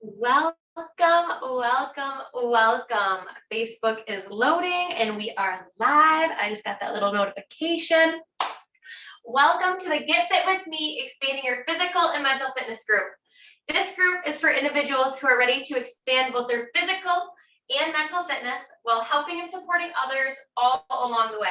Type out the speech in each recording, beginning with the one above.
Welcome, welcome, welcome. Facebook is loading and we are live. I just got that little notification. Welcome to the Get Fit With Me, Expanding Your Physical and Mental Fitness group. This group is for individuals who are ready to expand both their physical and mental fitness while helping and supporting others all along the way.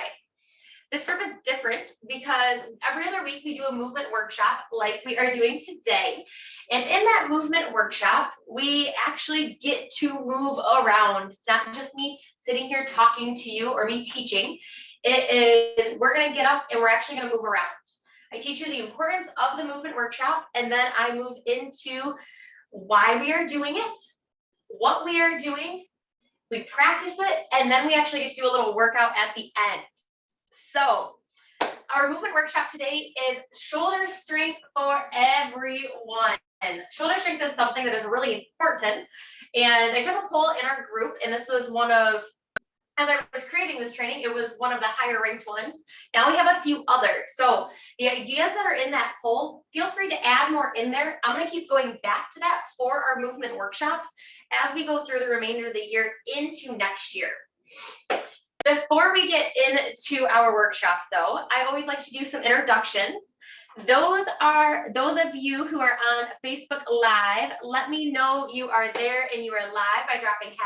This group is different because every other week we do a movement workshop like we are doing today. And in that movement workshop, we actually get to move around. It's not just me sitting here talking to you or me teaching. It is, we're going to get up and we're actually going to move around. I teach you the importance of the movement workshop, and then I move into why we are doing it, what we are doing, we practice it, and then we actually just do a little workout at the end. So our movement workshop today is shoulder strength for everyone. Shoulder strength is something that is really important. And I took a poll in our group, and this was one of, as I was creating this training, it was one of the higher ranked ones. Now we have a few others. So the ideas that are in that poll, feel free to add more in there. I'm going to keep going back to that for our movement workshops as we go through the remainder of the year into next year. Before we get into our workshop, though, I always like to do some introductions. Those of you who are on Facebook Live, let me know you are there and you are live by dropping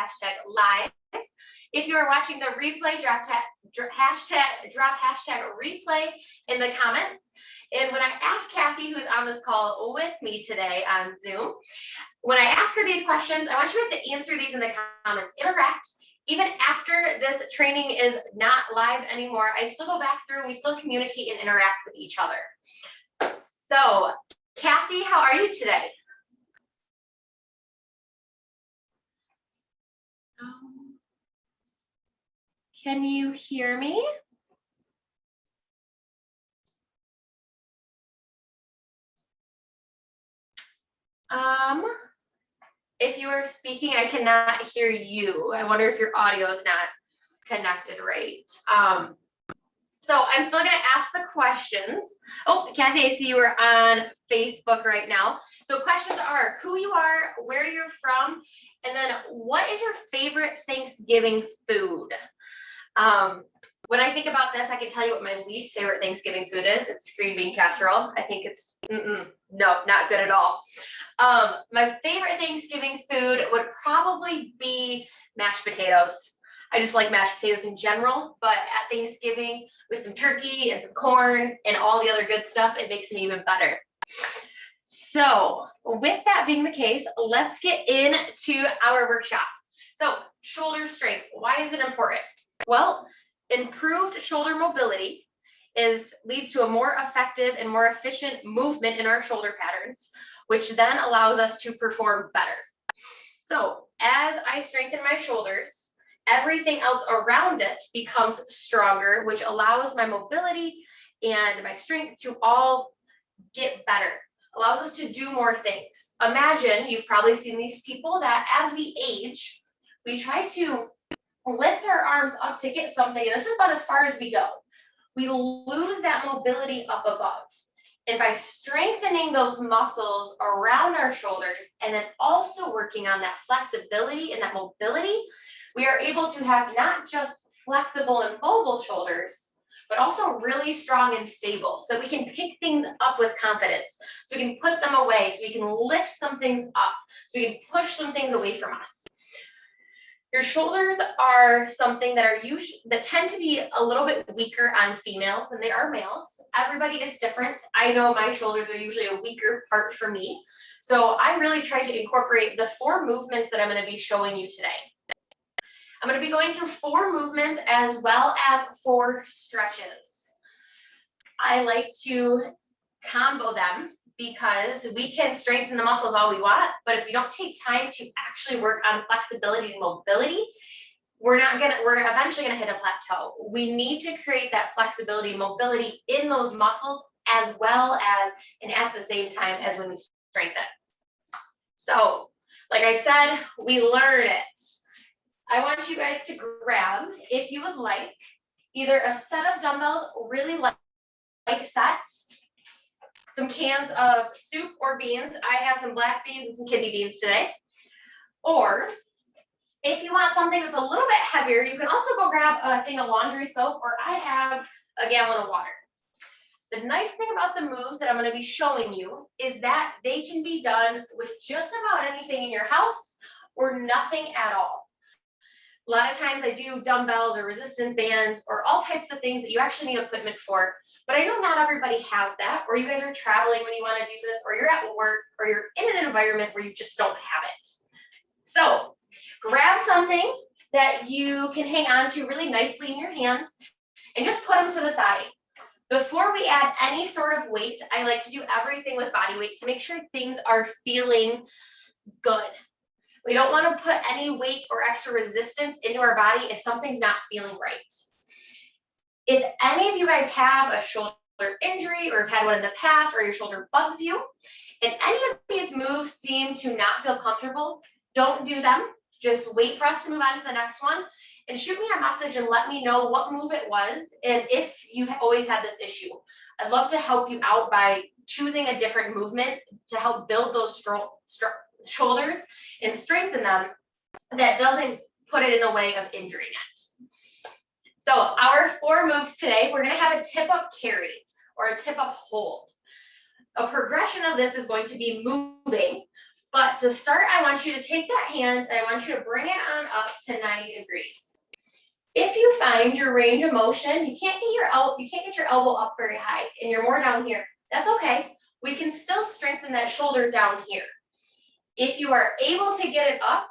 #live. If you are watching the replay, drop hashtag replay in the comments. And when I ask Kathy, who's on this call with me today on Zoom, when I ask her these questions, I want you guys to answer these in the comments, interact. Even after this training is not live anymore, I still go back through and we still communicate and interact with each other. So, Kathy, how are you today? Can you hear me? If you are speaking, I cannot hear you. I wonder if your audio is not connected right. So I'm still going to ask the questions. Oh, Kathy, I see you are on Facebook right now. So questions are who you are, where you're from, and then what is your favorite Thanksgiving food? When I think about this, I can tell you what my least favorite Thanksgiving food is. It's green bean casserole. I think it's, no, not good at all. My favorite Thanksgiving food would probably be mashed potatoes. I just like mashed potatoes in general, but at Thanksgiving with some turkey and some corn and all the other good stuff, it makes it even better. So with that being the case, let's get into our workshop. So shoulder strength, why is it important? Well, improved shoulder mobility leads to a more effective and more efficient movement in our shoulder patterns, which then allows us to perform better. So as I strengthen my shoulders, everything else around it becomes stronger, which allows my mobility and my strength to all get better, allows us to do more things. Imagine, you've probably seen these people that as we age, we try to lift our arms up to get something. This is about as far as we go. We lose that mobility up above. And by strengthening those muscles around our shoulders and then also working on that flexibility and that mobility, we are able to have not just flexible and mobile shoulders, but also really strong and stable so that we can pick things up with confidence, so we can put them away, so we can lift some things up, so we can push some things away from us. Your shoulders are something that tend to be a little bit weaker on females than they are males. Everybody is different. I know my shoulders are usually a weaker part for me. So I really try to incorporate the 4 movements that I'm going to be showing you today. I'm going to be going through 4 movements as well as 4 stretches. I like to combo them because we can strengthen the muscles all we want, but if we don't take time to actually work on flexibility and mobility, we're eventually gonna hit a plateau. We need to create that flexibility and mobility in those muscles as well as, and at the same time as when we strengthen. So, like I said, we learn it. I want you guys to grab, if you would like, either a set of dumbbells, really light set, some cans of soup or beans. I have some black beans and some kidney beans today. Or if you want something that's a little bit heavier, you can also go grab a thing of laundry soap, or I have a gallon of water. The nice thing about the moves that I'm going to be showing you is that they can be done with just about anything in your house or nothing at all. A lot of times I do dumbbells or resistance bands or all types of things that you actually need equipment for, but I know not everybody has that, or you guys are traveling when you want to do this, or you're at work, or you're in an environment where you just don't have it. So grab something that you can hang on to really nicely in your hands and just put them to the side. Before we add any sort of weight, I like to do everything with body weight to make sure things are feeling good. We don't want to put any weight or extra resistance into our body if something's not feeling right. If any of you guys have a shoulder injury or have had one in the past, or your shoulder bugs you, and any of these moves seem to not feel comfortable, don't do them. Just wait for us to move on to the next one and shoot me a message and let me know what move it was and if you've always had this issue. I'd love to help you out by choosing a different movement to help build those shoulders and strengthen them that doesn't put it in a way of injuring it. So our 4 moves today, we're going to have a tip-up carry or a tip-up hold. A progression of this is going to be moving, but to start, I want you to take that hand and I want you to bring it on up to 90 degrees. If you find your range of motion, you can't get your elbow up very high and you're more down here, that's okay. We can still strengthen that shoulder down here. If you are able to get it up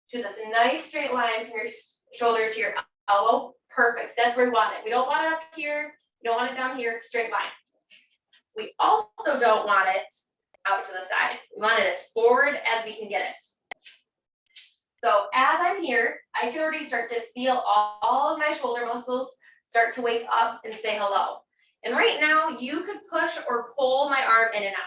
to this nice straight line from your shoulder to your elbow, perfect. That's where we want it. We don't want it up here. We don't want it down here, straight line. We also don't want it out to the side. We want it as forward as we can get it. So as I'm here, I can already start to feel all of my shoulder muscles start to wake up and say hello. And right now, you could push or pull my arm in and out.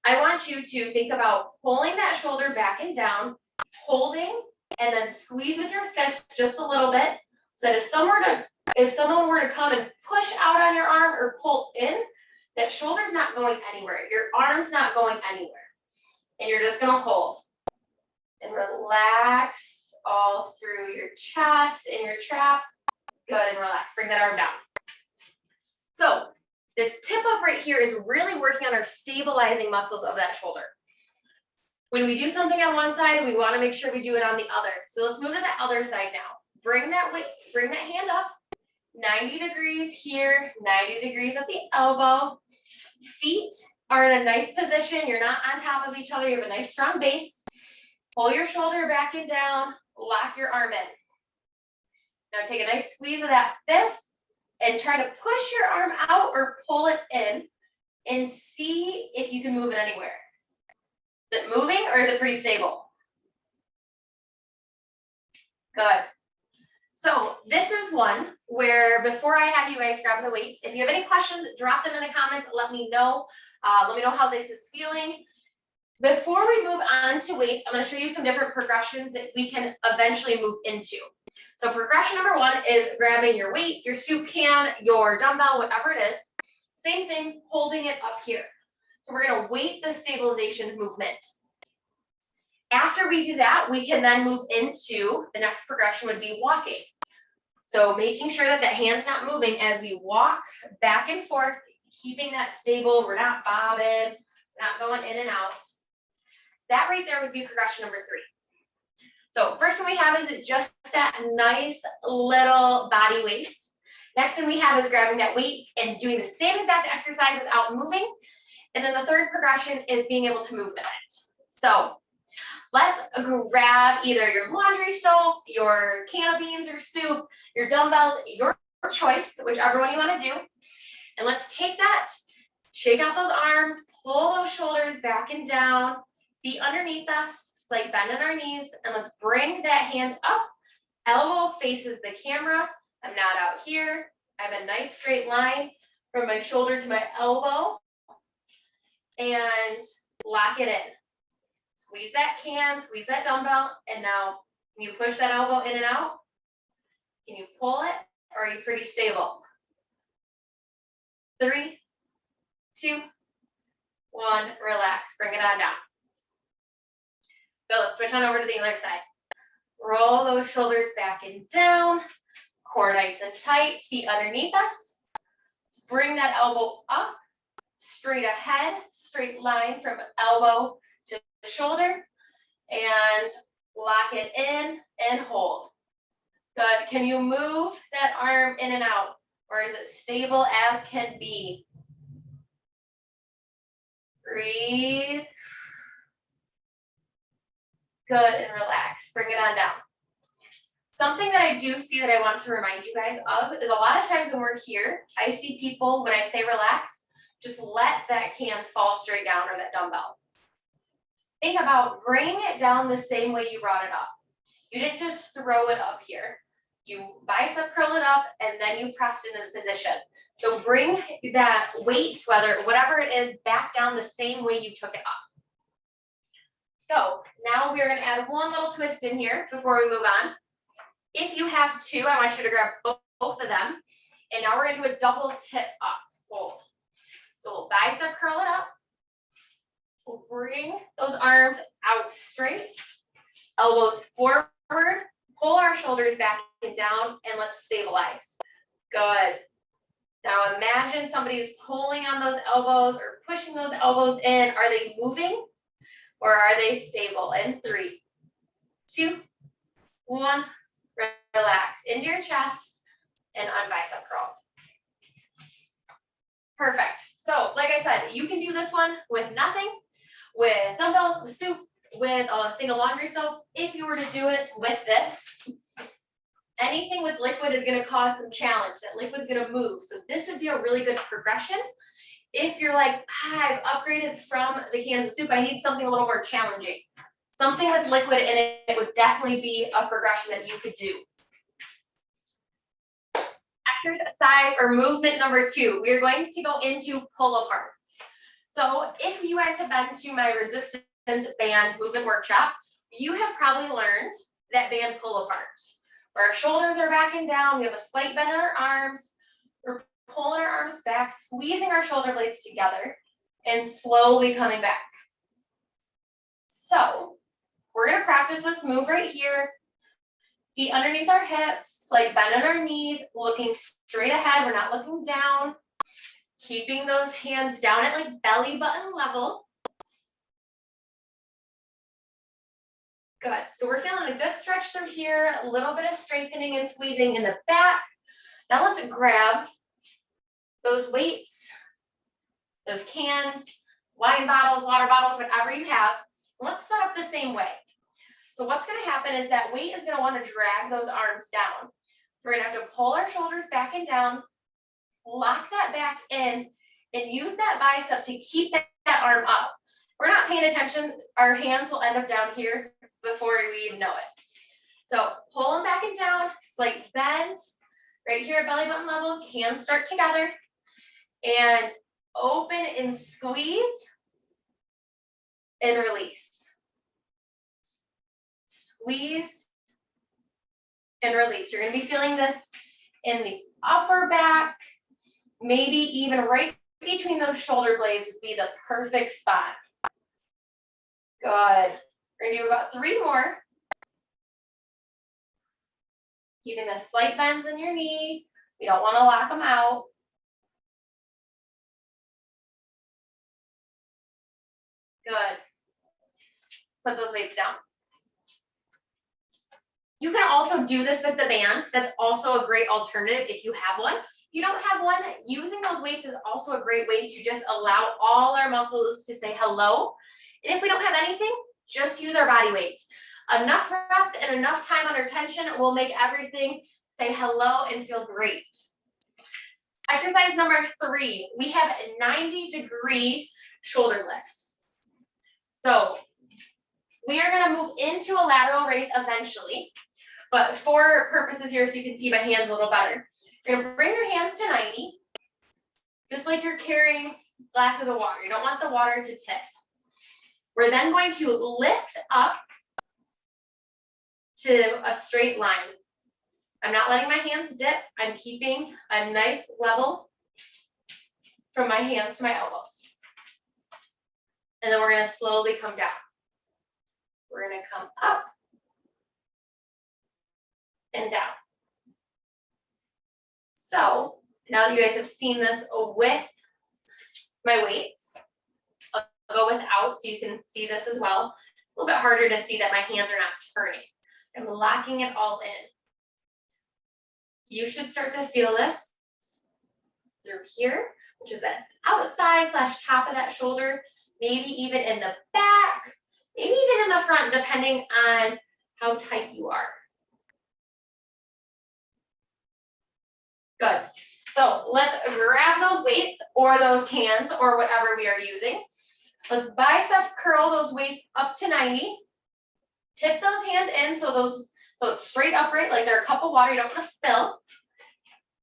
I want you to think about pulling that shoulder back and down, holding, and then squeeze with your fist just a little bit, so that if someone were to come and push out on your arm or pull in, that shoulder's not going anywhere. Your arm's not going anywhere. And you're just gonna hold and relax all through your chest and your traps. Good, and relax. Bring that arm down. So this tip up right here is really working on our stabilizing muscles of that shoulder. When we do something on one side, we want to make sure we do it on the other. So let's move to the other side now. Bring that hand up, 90 degrees here, 90 degrees at the elbow. Feet are in a nice position. You're not on top of each other. You have a nice strong base. Pull your shoulder back and down, lock your arm in. Now take a nice squeeze of that fist and try to push your arm out or pull it in and see if you can move it anywhere. Is it moving or is it pretty stable? Good. So this is one where before I have you guys grab the weights, if you have any questions, drop them in the comments. Let me know. Let me know how this is feeling. Before we move on to weights, I'm going to show you some different progressions that we can eventually move into. So progression number 1 is grabbing your weight, your soup can, your dumbbell, whatever it is. Same thing, holding it up here. So we're going to weight the stabilization movement. After we do that, we can then move into the next progression would be walking. So making sure that that hand's not moving as we walk back and forth, keeping that stable. We're not bobbing, not going in and out. That right there would be progression number 3. So first one we have is just that nice little body weight. Next one we have is grabbing that weight and doing the same exact exercise without moving. And then the third progression is being able to move with it. So let's grab either your laundry soap, your can of beans or soup, your dumbbells, your choice, whichever one you want to do. And let's take that, shake out those arms, pull those shoulders back and down, feet underneath us, slight bend in our knees, and let's bring that hand up. Elbow faces the camera. I'm not out here. I have a nice straight line from my shoulder to my elbow. And lock it in. Squeeze that can, squeeze that dumbbell, and now can you push that elbow in and out? Can you pull it, or are you pretty stable? 3, 2, 1, relax. Bring it on down. Good, let's switch on over to the other side. Roll those shoulders back and down. Core nice and tight, feet underneath us. Let's bring that elbow up, straight ahead, straight line from elbow to shoulder, and lock it in and hold. Good, can you move that arm in and out, or is it stable as can be? Breathe. Good, and relax, bring it on down. Something that I do see that I want to remind you guys of is a lot of times when we're here, I see people, when I say relax, just let that can fall straight down or that dumbbell. Think about bringing it down the same way you brought it up. You didn't just throw it up here. You bicep curl it up and then you pressed it into position. So bring that weight, whatever it is, back down the same way you took it up. So now we're going to add one little twist in here before we move on. If you have two, I want you to grab both of them. And now we're going to do a double tip up, hold. So we'll bicep curl it up. We'll bring those arms out straight, elbows forward, pull our shoulders back and down, and let's stabilize. Good. Now imagine somebody is pulling on those elbows or pushing those elbows in. Are they moving or are they stable? In 3, 2, 1. Relax into your chest and unbicep curl. Perfect. So like I said, you can do this one with nothing, with dumbbells, with soup, with a thing of laundry soap. If you were to do it with this, anything with liquid is going to cause some challenge. That liquid's going to move. So this would be a really good progression. If you're like, I've upgraded from the cans of soup, I need something a little more challenging. Something with liquid in it would definitely be a progression that you could do. Exercise or movement number 2, we are going to go into pull aparts. So if you guys have been to my resistance band movement workshop, you have probably learned that band pull apart, where our shoulders are back and down, we have a slight bend in our arms, we're pulling our arms back, squeezing our shoulder blades together, and slowly coming back. So we're going to practice this move right here. Feet underneath our hips, like bend on our knees, looking straight ahead. We're not looking down. Keeping those hands down at like belly button level. Good. So we're feeling a good stretch through here, a little bit of strengthening and squeezing in the back. Now let's grab those weights, those cans, wine bottles, water bottles, whatever you have. Let's set up the same way. So what's going to happen is that weight is going to want to drag those arms down. We're going to have to pull our shoulders back and down, lock that back in, and use that bicep to keep that arm up. We're not paying attention. Our hands will end up down here before we even know it. So pull them back and down, slight bend, right here at belly button level, hands start together, and open and squeeze, and release. Squeeze and release. You're going to be feeling this in the upper back, maybe even right between those shoulder blades would be the perfect spot. Good. We're going to do about 3 more. Keeping the slight bends in your knee. We don't want to lock them out. Good. Let's put those weights down. You can also do this with the band. That's also a great alternative if you have one. If you don't have one, using those weights is also a great way to just allow all our muscles to say hello. And if we don't have anything, just use our body weight. Enough reps and enough time under tension will make everything say hello and feel great. Exercise number 3, we have 90-degree shoulder lifts. So we are going to move into a lateral raise eventually. But for purposes here, so you can see my hands a little better, you're going to bring your hands to 90, just like you're carrying glasses of water. You don't want the water to tip. We're then going to lift up to a straight line. I'm not letting my hands dip. I'm keeping a nice level from my hands to my elbows. And then we're going to slowly come down. We're gonna come up and down. So now that you guys have seen this with my weights, I'll go without so you can see this as well. It's a little bit harder to see that my hands are not turning. I'm locking it all in. You should start to feel this through here, which is that outside / top of that shoulder, maybe even in the back, maybe even in the front, depending on how tight you are. Good. So let's grab those weights or those cans or whatever we are using. Let's bicep curl those weights up to 90. Tip those hands in so it's straight upright, like they're a cup of water. You don't want to spill.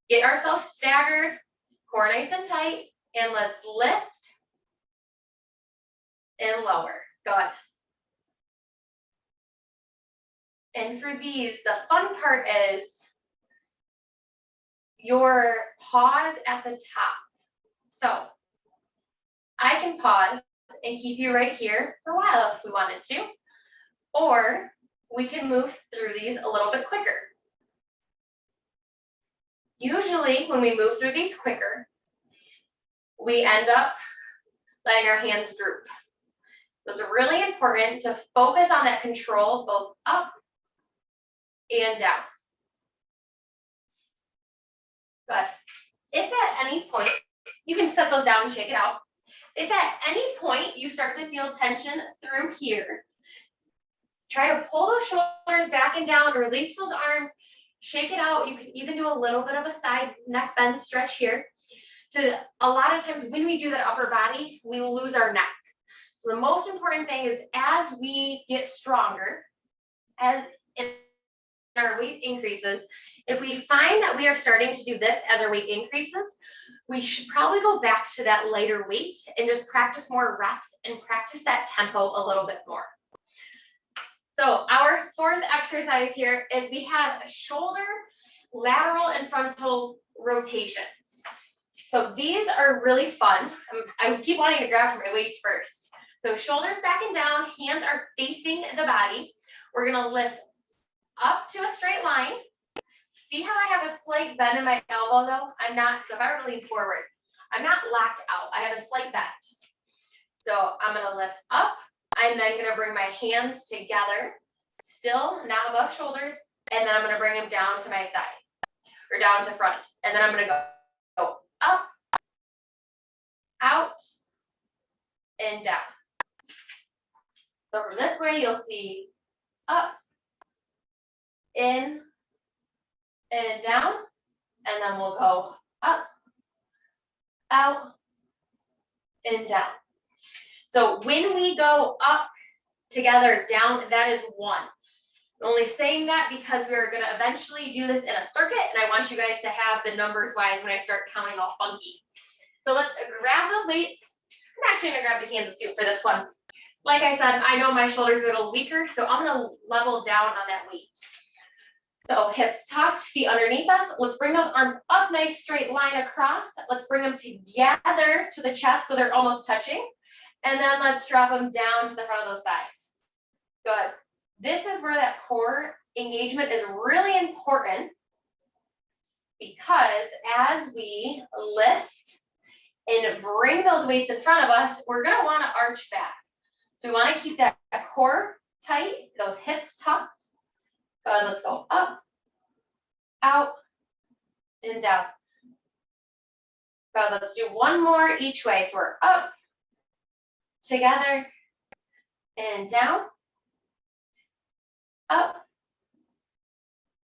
Get ourselves staggered, core nice and tight, and let's lift and lower. Good. And for these, the fun part is your pause at the top. So I can pause and keep you right here for a while if we wanted to, or we can move through these a little bit quicker. Usually when we move through these quicker, we end up letting our hands droop. So it's really important to focus on that control both up and down. Good. If at any point, you can set those down and shake it out. If at any point you start to feel tension through here, try to pull those shoulders back and down, release those arms, shake it out. You can even do a little bit of a side neck bend stretch here. A lot of times when we do that upper body, we will lose our neck. So the most important thing is as we get stronger, as our weight increases, if we find that we are starting to do this as our weight increases, we should probably go back to that lighter weight and just practice more reps and practice that tempo a little bit more. So our fourth exercise here is we have shoulder, lateral, and frontal rotations. So these are really fun. I keep wanting to grab for my weights first. So shoulders back and down, hands are facing the body. We're gonna lift up to a straight line. See how I have a slight bend in my elbow though? I'm not, so if I were to lean forward, I'm not locked out. I have a slight bend. So I'm gonna lift up. I'm then gonna bring my hands together, still not above shoulders, and then I'm gonna bring them down to my side, or down to front. And then I'm gonna go up, out, and down. So from this way, you'll see up, in, and down, and then we'll go up, out, and down. So when we go up, together, down, that is one. I'm only saying that because we're going to eventually do this in a circuit, and I want you guys to have the numbers wise when I start counting all funky. So let's grab those weights. I'm actually going to grab the Kansas too for this one. Like I said, I know my shoulders are a little weaker, so I'm going to level down on that weight. So hips tucked, feet underneath us. Let's bring those arms up, nice straight line across. Let's bring them together to the chest so they're almost touching. And then let's drop them down to the front of those thighs. Good. This is where that core engagement is really important, because as we lift and bring those weights in front of us, we're going to want to arch back. So we want to keep that core tight, those hips tucked. Good. Let's go up, out, and down. Good. Let's do one more each way. So we're up, together, and down, up,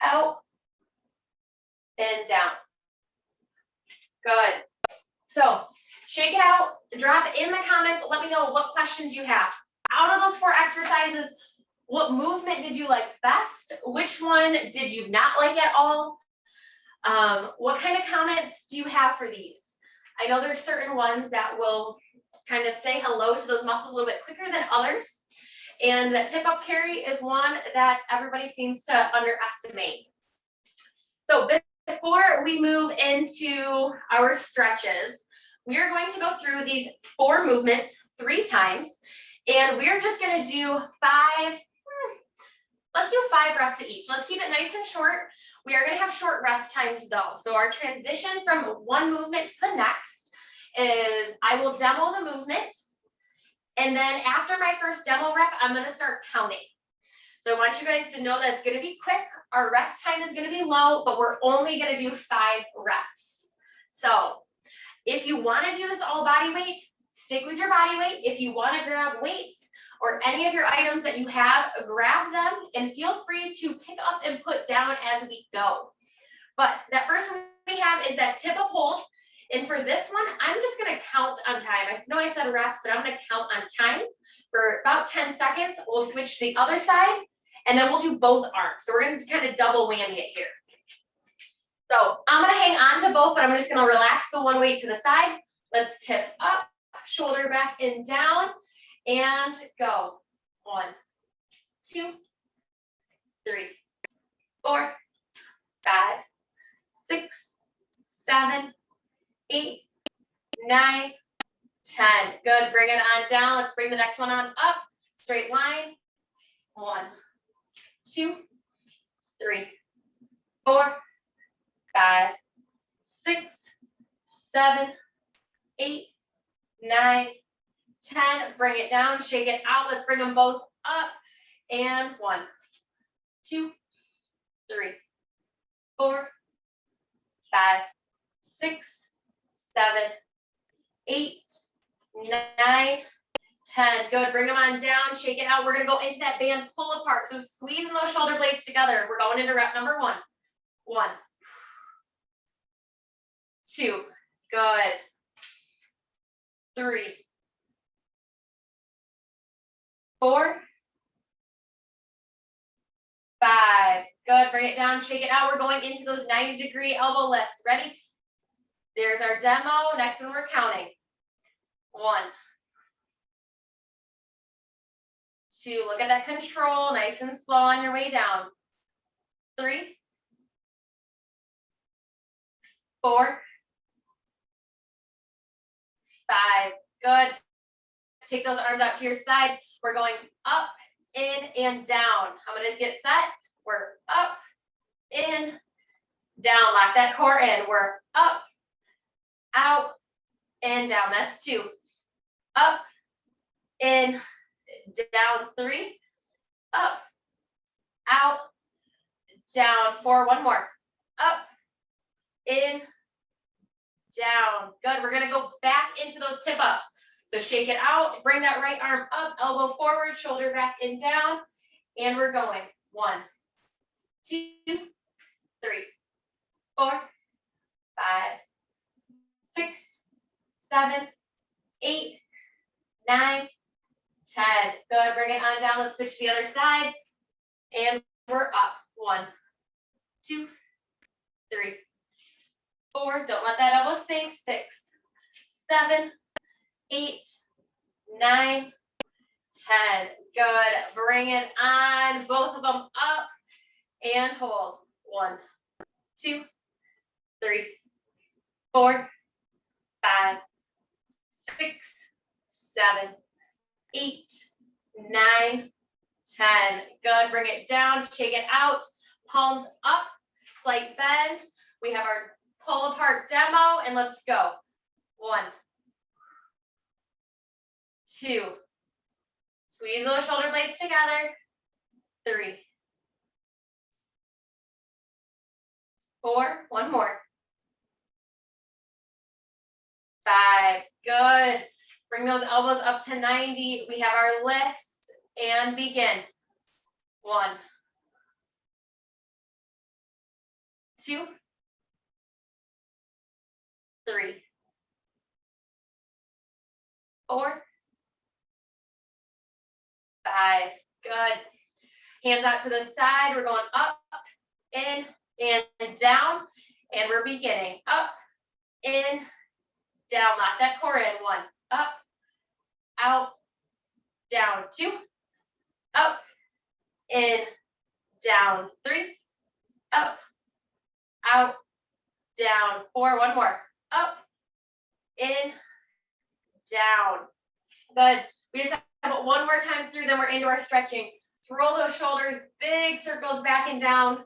out, and down. Good. So shake it out, drop it in the comments, let me know what questions you have. Out of those 4 exercises, what movement did you like best? Which one did you not like at all? What kind of comments do you have for these? I know there's certain ones that will kind of say hello to those muscles a little bit quicker than others. And that tip up carry is one that everybody seems to underestimate. So before we move into our stretches, we are going to go through these 4 movements 3 times. And we're just going to do 5 Let's do 5 reps of each. Let's keep it nice and short. We are going to have short rest times though. So our transition from one movement to the next is I will demo the movement. And then after my first demo rep, I'm going to start counting. So I want you guys to know that it's going to be quick. Our rest time is going to be low, but we're only going to do 5 reps. So if you want to do this all body weight, stick with your body weight. If you want to grab weights or any of your items that you have, grab them and feel free to pick up and put down as we go. But that first one we have is that tip up hold. And for this one, I'm just going to count on time. I know I said reps, but I'm going to count on time for about 10 seconds. We'll switch to the other side, and then we'll do both arms. So we're going to kind of double whammy it here. So I'm going to hang on to both, but I'm just going to relax the one weight to the side. Let's tip up, shoulder back and down, and go. 1, 2, 3, 4, 5, 6, 7, 8, 9, 10. Good. Bring it on down. Let's bring the next one on up. Straight line. 1, 2, 3, 4, 5, 6, 7, 8, 9, 10. Bring it down. Shake it out. Let's bring them both up. And 1, 2, 3, 4, 5, 6, 7, 8, 9, 10. Good. Bring them on down. Shake it out. We're going to go into that band pull apart. So squeezing those shoulder blades together. We're going into rep number 1. 1, 2. Good. 3, 4, 5. Good. Bring it down. Shake it out. We're going into those 90-degree elbow lifts. Ready? There's our demo. Next one we're counting. 1, 2. Look at that control. Nice and slow on your way down. 3, 4, 5. Good. Take those arms out to your side. We're going up, in, and down. I'm going to get set. We're up, in, down. Lock that core in. We're up, out, and down. That's 2. Up, in, down. 3. Up, out, down. 4. One more. Up, in, down. Good. We're going to go back into those tip ups. So shake it out. Bring that right arm up, elbow forward, shoulder back and down. And we're going. 1, 2, 3, 4, 5, 6, 7, 8, 9, 10. Good. Bring it on down. Let's switch to the other side. And we're up. 1, 2, 3, 4. Don't let that elbow sink. 6, 7, 8, 9, 10. Good. Bring it on. Both of them up and hold. 1, 2, 3, 4, 5, 6, 7, 8, 9, 10. Good. Bring it down. Shake it out. Palms up. Slight bend. We have our pull apart demo, and let's go. 1, 2. Squeeze those shoulder blades together. 3, 4. One more. 5. Good. Bring those elbows up to 90. We have our lifts and begin. 1, 2, 3, 4, 5. Good. Hands out to the side. We're going up, in, and down. And we're beginning. Up, in, down. Lock that core in. 1, up, out, down. 2, up, in, down. 3, up, out, down. 4. One more. Up, in, down. Good. We just have it one more time through, then we're into our stretching. Roll those shoulders, big circles back and down.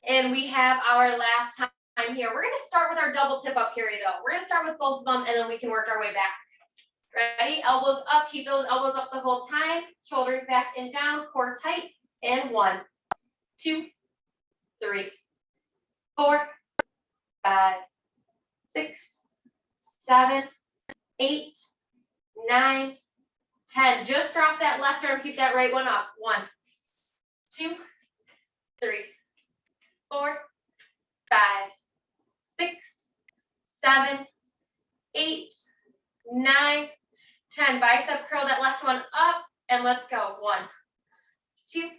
And we have our last time here. We're going to start with our double tip up carry though. We're going to start with both of them and then we can work our way back. Ready? Elbows up, keep those elbows up the whole time. Shoulders back and down, core tight. And 1, 2, 3, 4, 5, 6, 7, 8, 9, 10. Just drop that left arm, keep that right one up. 1, 2, 3, 4, 5, 6, 7, 8, 9, 10. Bicep curl that left one up and let's go. 1, 2, 3,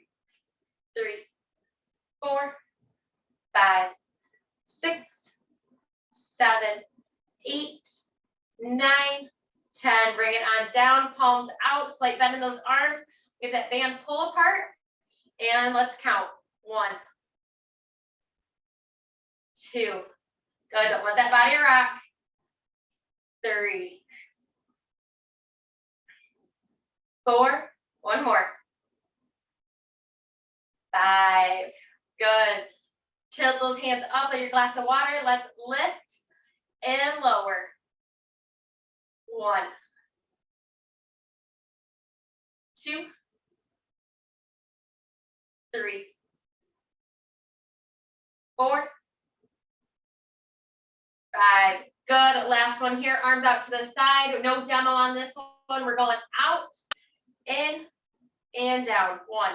4, 5, 6, 7, 8, 9, 10. Bring it on down, palms out, slight bend in those arms. Get that band pull apart and let's count. 1, 2. Good. Don't let that body rock. 3, 4. One more. 5. Good. Tilt those hands up at your glass of water. Let's lift and lower. 1, 2, 3, 4, 5. Good. Last one here. Arms out to the side. No demo on this one. We're going out, in, and down. 1.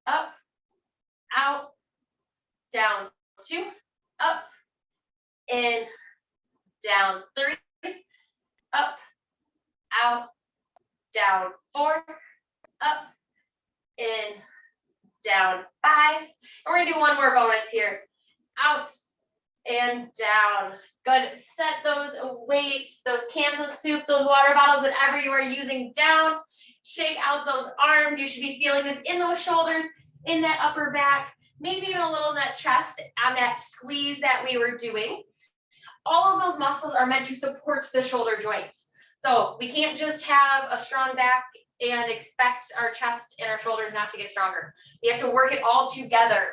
Up, out, down. 2. Up, in, down. 3. Up, out, down. 4. Up, in, down. 5. And we're going to do one more bonus here. Out and down. Good. Set those weights, those cans of soup, those water bottles, whatever you are using down. Shake out those arms. You should be feeling this in those shoulders, in that upper back, maybe even a little in that chest on that squeeze that we were doing. All of those muscles are meant to support the shoulder joints. So we can't just have a strong back and expect our chest and our shoulders not to get stronger. We have to work it all together.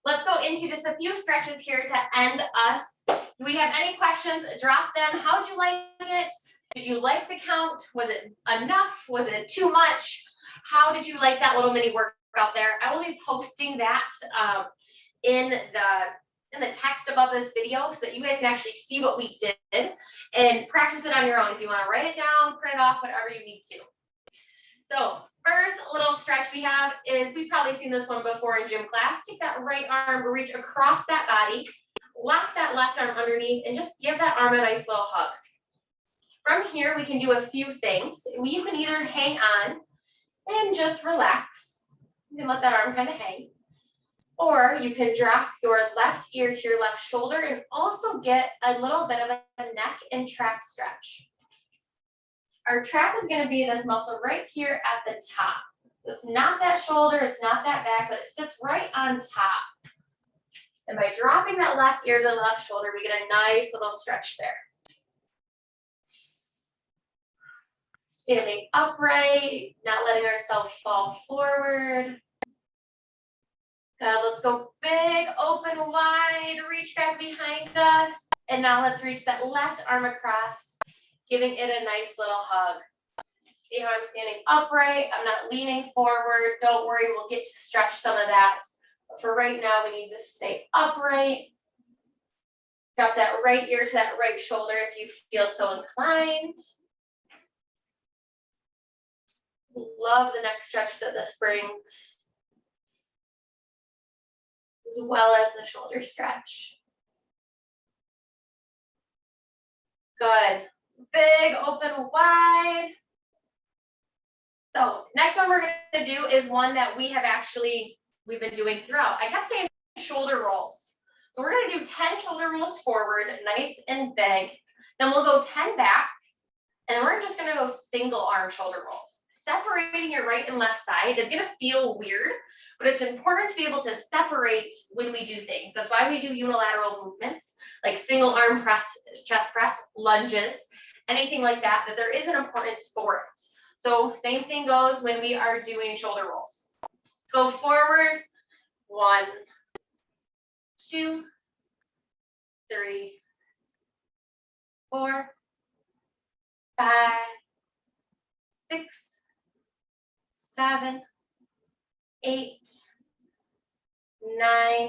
Let's go into just a few stretches here to end us. Do we have any questions? Drop them. How'd you like it? Did you like the count? Was it enough? Was it too much? How did you like that little mini workout there? I will be posting that in the text above this video so that you guys can actually see what we did and practice it on your own. If you want to write it down, print it off, whatever you need to. So first little stretch we have is, we've probably seen this one before in gym class. Take that right arm, reach across that body, lock that left arm underneath, and just give that arm a nice little hug. From here, we can do a few things. You can either hang on and just relax. You can let that arm kind of hang. Or you can drop your left ear to your left shoulder and also get a little bit of a neck and trap stretch. Our trap is going to be this muscle right here at the top. It's not that shoulder, it's not that back, but it sits right on top. And by dropping that left ear to the left shoulder, we get a nice little stretch there. Standing upright, not letting ourselves fall forward. Good, let's go big, open, wide, reach back behind us. And now let's reach that left arm across, giving it a nice little hug. See how I'm standing upright? I'm not leaning forward. Don't worry, we'll get to stretch some of that. But for right now, we need to stay upright. Drop that right ear to that right shoulder if you feel so inclined. Love the neck stretch that this brings, as well as the shoulder stretch. Good. Big, open, wide. So next one we're going to do is one that we've been doing throughout. I kept saying shoulder rolls. So we're going to do 10 shoulder rolls forward, nice and big. Then we'll go 10 back, and then we're just going to go single arm shoulder rolls. Separating your right and left side is going to feel weird, but it's important to be able to separate when we do things. That's why we do unilateral movements like single arm press, chest press, lunges, anything like that, that there is an importance for it. So same thing goes when we are doing shoulder rolls. Let's go forward. 1, 2, 3, 4, 5, 6, 7, 8, 9,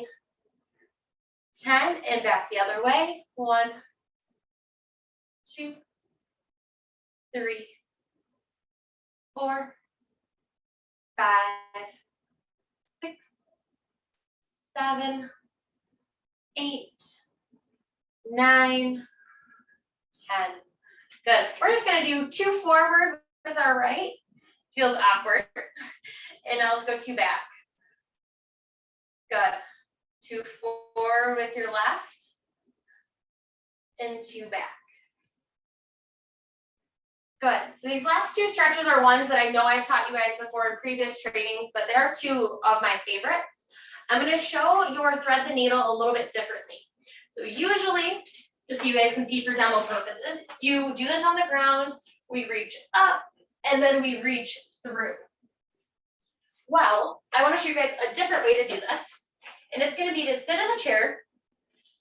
10, and back the other way. 1, 2, 3, 4, 5, 6, 7, 8, 9, 10. Good. We're just going to do 2 forward with our right. Feels awkward. And now let's go 2 back. Good. 2 forward with your left. And 2 back. Good. So these last 2 stretches are ones that I know I've taught you guys before in previous trainings, but there are 2 of my favorites. I'm going to show your thread the needle a little bit differently. So usually, just so you guys can see for demo purposes, you do this on the ground, we reach up, and then we reach through. Well, I want to show you guys a different way to do this. And it's going to be to sit in a chair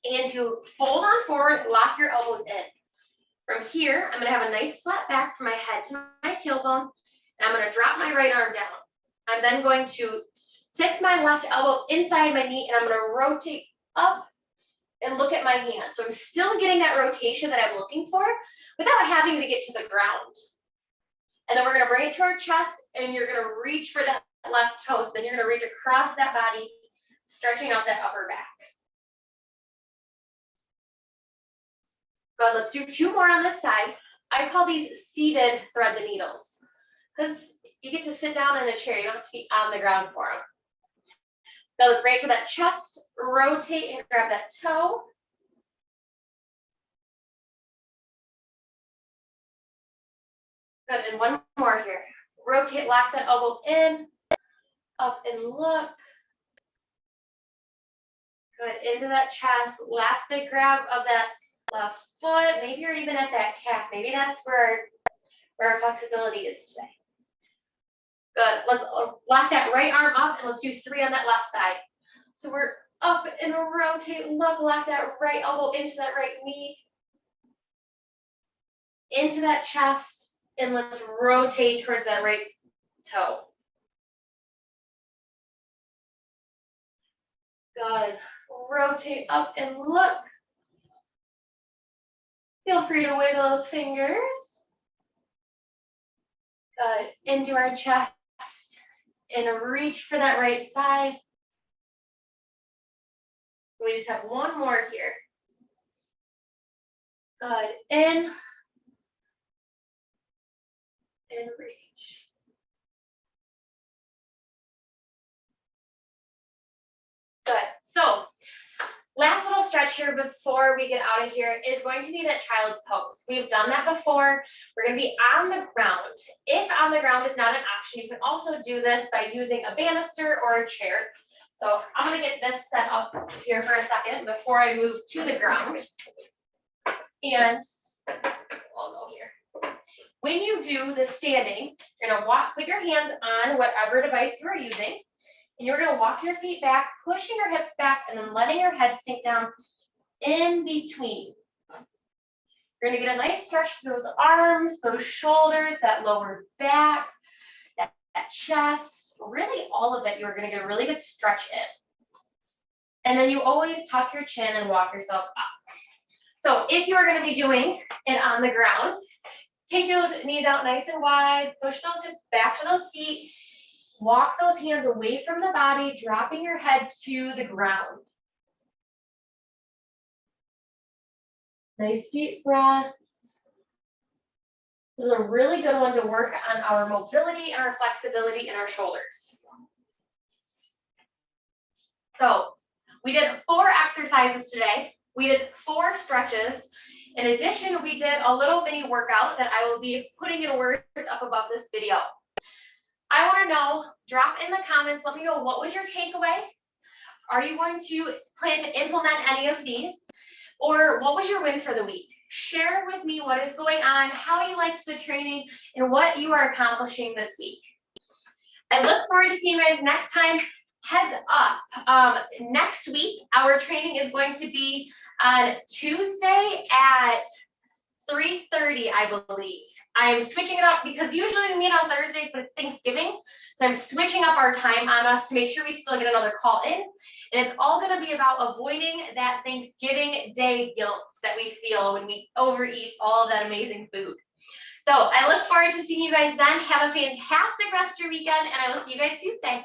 and to fold on forward, lock your elbows in. From here, I'm going to have a nice flat back from my head to my tailbone, and I'm going to drop my right arm down. I'm then going to stick my left elbow inside my knee, and I'm going to rotate up and look at my hand. So I'm still getting that rotation that I'm looking for without having to get to the ground. And then we're going to bring it to our chest, and you're going to reach for that left toe. So then you're going to reach across that body, stretching out that upper back. Good, let's do 2 more on this side. I call these seated thread the needles because you get to sit down in a chair. You don't have to be on the ground for them. Now let's bring it to that chest, rotate and grab that toe. Good, and 1 more here. Rotate, lock that elbow in, up and look. Good, into that chest, last big grab of that left foot. Maybe you're even at that calf. Maybe that's where our flexibility is today. Good, let's lock that right arm up and let's do 3 on that left side. So we're up and rotate, lock that right elbow into that right knee, into that chest, and let's rotate towards that right toe. Good, rotate up and look. Feel free to wiggle those fingers. Good, into our chest, and reach for that right side. We just have 1 more here. Good, in, and reach. Good, so last little stretch here before we get out of here is going to be that child's pose. We've done that before. We're going to be on the ground. If on the ground is not an option, you can also do this by using a banister or a chair. So I'm going to get this set up here for a second before I move to the ground. And I'll go here. When you do the standing, you're going to put your hands on whatever device you are using. And you're going to walk your feet back, pushing your hips back, and then letting your head sink down in between. You're going to get a nice stretch to those arms, those shoulders, that lower back, that chest, really all of it. You're going to get a really good stretch in. And then you always tuck your chin and walk yourself up. So if you are going to be doing it on the ground, take those knees out nice and wide, push those hips back to those feet. Walk those hands away from the body, dropping your head to the ground. Nice deep breaths. This is a really good one to work on our mobility and our flexibility in our shoulders. So we did 4 exercises today. We did 4 stretches. In addition, we did a little mini workout that I will be putting in words up above this video. I want to know, drop in the comments, let me know what was your takeaway. Are you going to plan to implement any of these? Or what was your win for the week? share with me what is going on, how you liked the training, and what you are accomplishing this week. I look forward to seeing you guys next time. Heads up, next week, our training is going to be on Tuesday at 3:30, I believe. I'm switching it up because usually we meet on Thursdays, but it's Thanksgiving. So I'm switching up our time on us to make sure we still get another call in. And it's all going to be about avoiding that Thanksgiving Day guilt that we feel when we overeat all of that amazing food. So I look forward to seeing you guys then. Have a fantastic rest of your weekend, and I will see you guys Tuesday.